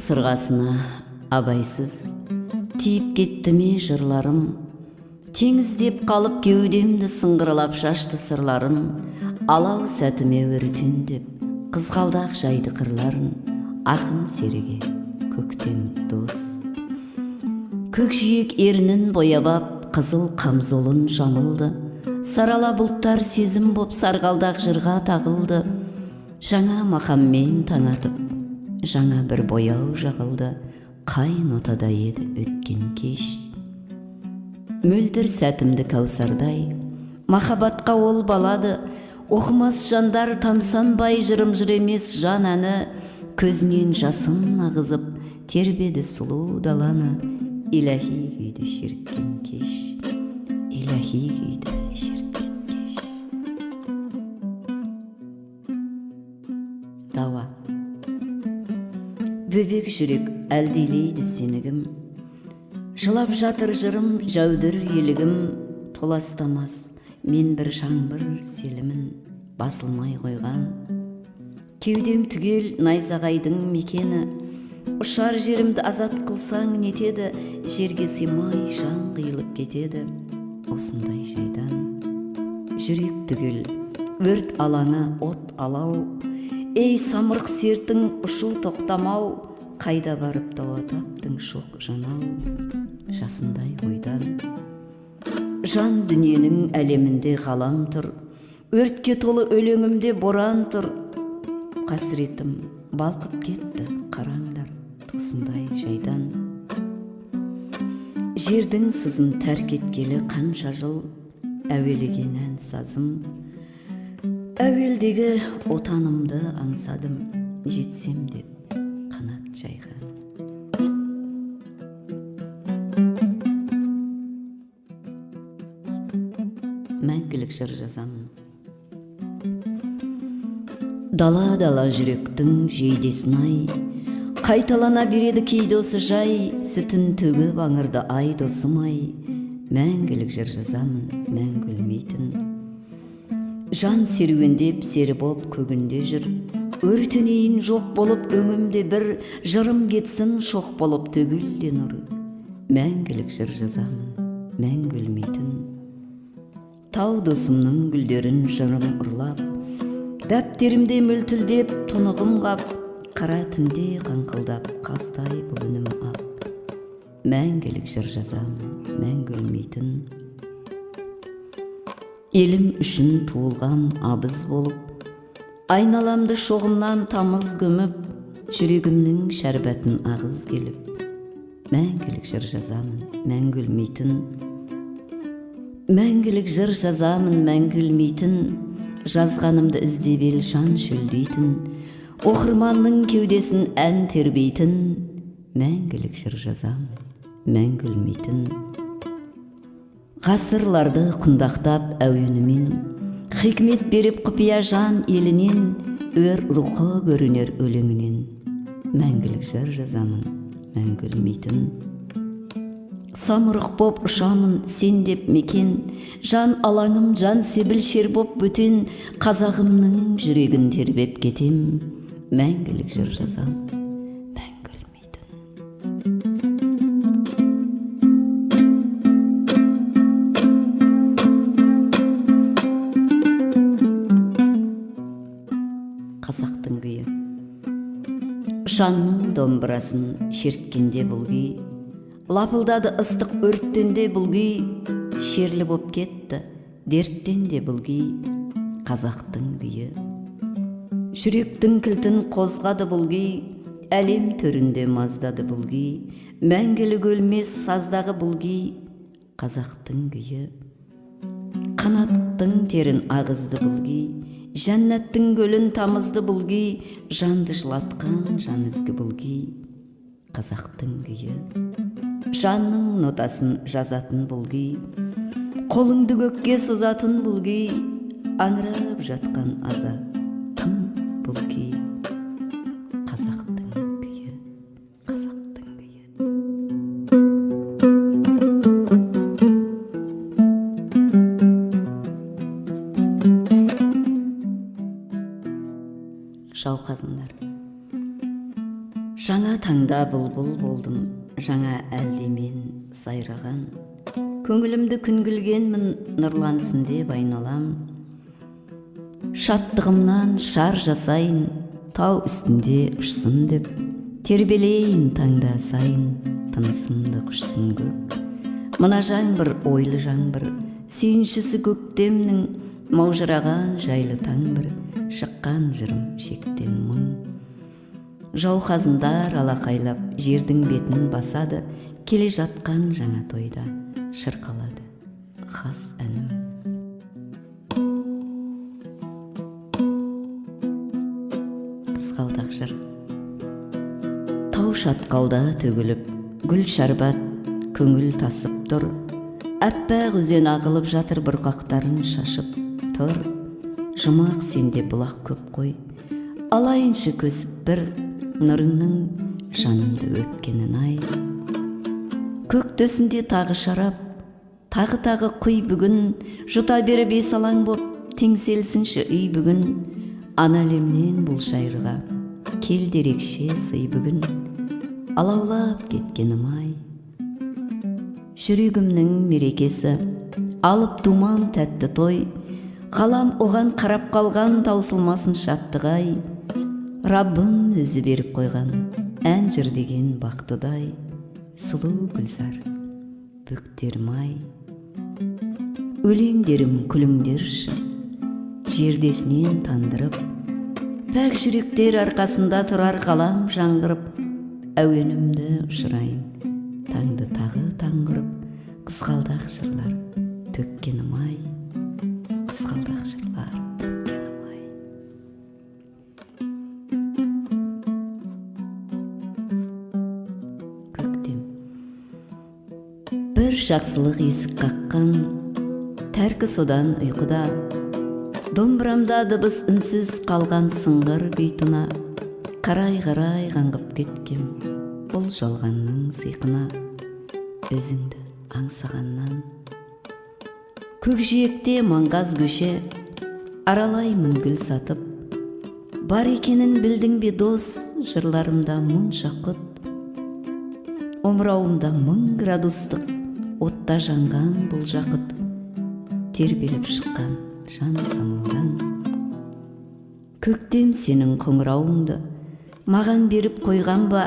сырғасына абайсыз тиіп кетті ме жырларым, теңіздеп қалып кеудемді сыңғырлап шашты сырларым, алау сәтіме өртендеп қызғалдақ жайды қырларын, ақын серіге көктем дос. Көкжиек ерінін боябап қызыл қамзолын жамылды, сарала бұлттар сезім боп сарғалдақ жырға тағылды. Жаңа мақаммен таң атып, жаңа бір бояу жағылды, қай нотада еді өткен кеш. Мөлдір сәтімді кәусардай, махаббатқа ол балады, оқымас жандар тамсанбай жырым жыр емес жан әні, көзінен жасын ағызып тербеді сұлу даланы, иләһи күйді шерткен кеш, иләһи күйді шерткен кеш. Дауа. Бөбек жүрек әлдилейді сенігім, жылап жатыр жырым жәудір елігім, толастамас мен бір жаңбыр селімін басылмай қойған. Кеудем түгел найзағайдың мекені, ұшар жерімді азат қылсаң нетеді, жерге сыймай жан қиылып кетеді осындай жайдан. Жүрек түгел өрт алаңы от алау, ей самырық сертің ұшу тоқтамау, қайда барып дауа таптың шоқ жанау, жасындай ойдан. Жан дүниенің әлемінде ғалам тұр, өртке толы өлеңімде боран тұр, қасіретім балқып кетті қараңдар осындай жайдан. Жердің сызын тәрк еткелі қанша жыл, әуелеген ән сазым, әуелдегі отанымды аңсадым, жетсем деп қанат жайған. Мәңгілік жыр жазамын. Дала-дала жүректің жейдесін ай, қайталана береді кейде осы жай, сүтін төгіп аңырды ай досым ай, мәңгілік жыр жазамын, мәңгі өлмейтін. Жан серуендеп сері боп көгінде жүр, өртенейін жоқ болып өңімде бір, жырым кетсін шоқ болып төгілде нұр, мәңгілік жыр жазамын, мәңгі өлмейтін. Тау досымның гүлдерін жырым ұрлап, дәптерімде мөлтілдеп тұнығым қап, қара түнде қаңқылдап қаздай бұл үнім ап, мәңгілік жыр жазамын, мәңгі өлмейтін. Елім үшін туылғам абыз болып, айналамды шоғымнан тамыз көміп, жүрегімнің шәрбәтін ағыз келіп, мәңгілік жыр жазамын, мәңгі өлмейтін. Мәңгілік жыр жазамын, мәңгі өлмейтін, жазғанымды іздеп ел жан шөлдейтін, оқырманның кеудесін ән тербейтін, мәңгілік жыр жазамын, мәңгі өлмейтін. Ғасырларды құндақтап әуенімен, хикмет беріп құпия жан елінен, өр рухы көрінер өлеңінен, мәңгілік жыр жазамын, мәңгі өлмейтін. Самырық боп ұшамын сен деп мекен, жан алаңым жан себіл шер боп бөтен, қазағымның жүрегін тербеп кетем, мәңгілік жыр жазамын, мәңгі өлмейтін. Қазақтың күйі. Жанның домбырасын шерткенде бұл күй, лапылдады ыстық өрттенде бұл күй, шерлі боп кетті дерттен де бұл күй, қазақтың күйі. Жүректің кілтін қозғады бұл күй, әлем төрінде маздады бұл күй, мәңгілік өлмес саздағы бұл күй, қазақтың күйі. Қанаттың терін ағызды бұл күй, жәннаттың гүлін тамызды бұл күй, жанды жылатқан жан ізгі бұл күй, қазақтың күйі. Жанның нотасын жазатын бұл күй, қолыңды көкке созатын бұл күй, аңырап жатқан аза тым бұл күй, қазақтың күйі, қазақтың күйі. Жауқазындар. Жаңа таңда бұлбұл болдым, жаңа әлдемен сайраған. Көңілімді күн күлгенмін, нұрлансын деп айналам. Шаттығымнан шар жасайын, тау үстінде ұшсын деп, тербелейін таңда сайын, тынысымды құшсын көк. Мына жаңбыр, ойлы жаңбыр, сүйіншісі көктемнің, маужыраған жайлы таң бір, шыққан жырым шектен мұң. Жауқазындар алақайлап жердің бетін басады, келе жатқан жаңа тойда шырқалады хас әнім. Қызғалдақ жыр. Тау шатқалда төгіліп, гүл шарбат көңіл тасып тұр. Әппақ өзен ағылып жатыр, бұрқақтарын шашып тұр. Жұмақ сенде бұлақ көп қой, алайыншы көсіп бір, нұрыңның жанымды өпкенін ай. Көк төсінде тағы шарап, тағы құй бүгін, жұта беріп есалаң боп, теңселсінші үй бүгін. Ана әлемнен бұл шайырға, кел дерекше сый бүгін, алаулап кеткенім ай. Жүрегімнің мерекесі, алып думан тәтті той, ғалам оған қарап қалған, таусылмасын шаттығай. Раббым өзі беріп қойған, ән жыр деген бақтыдай, сұлу гүлзар бөктерім ай. Өлеңдерім күліңдерші, жердесінен тандырып, пәк жүректер арқасында тұрар қалам жаңғырып, әуенімді ұшырайын, таңды тағы таңғырып, қызғалдақ жырлар төккенім ай, қызғалдақ жырлар төккенім ай. Көктем. Бір жақсылық есік қаққан, тәркі содан ұйқыда, домбырамда дыбыс үнсіз қалған сыңғыр күйтіна, қарай қаңғып кеткем бұл жалғанның сиқына, өзіңді аңсағаннан. Көкжиекте маңғаз көше, аралаймын гүл сатып, бар екенін білдің бе дос, жырларымда мұнша құт. Омырауымда 1000 градустық отта жанған бұл жақыт, тербеліп шыққан жан самалдан. Көктем сенің қоңырауыңды маған беріп қойған ба,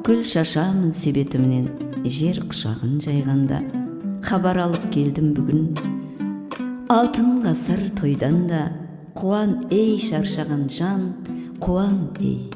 гүл шашамын себетімнен жер құшағын жайғанда. Хабар алып келдім бүгін, алтын ғасыр тойдан да, қуан ей шаршаған жан, қуан ей.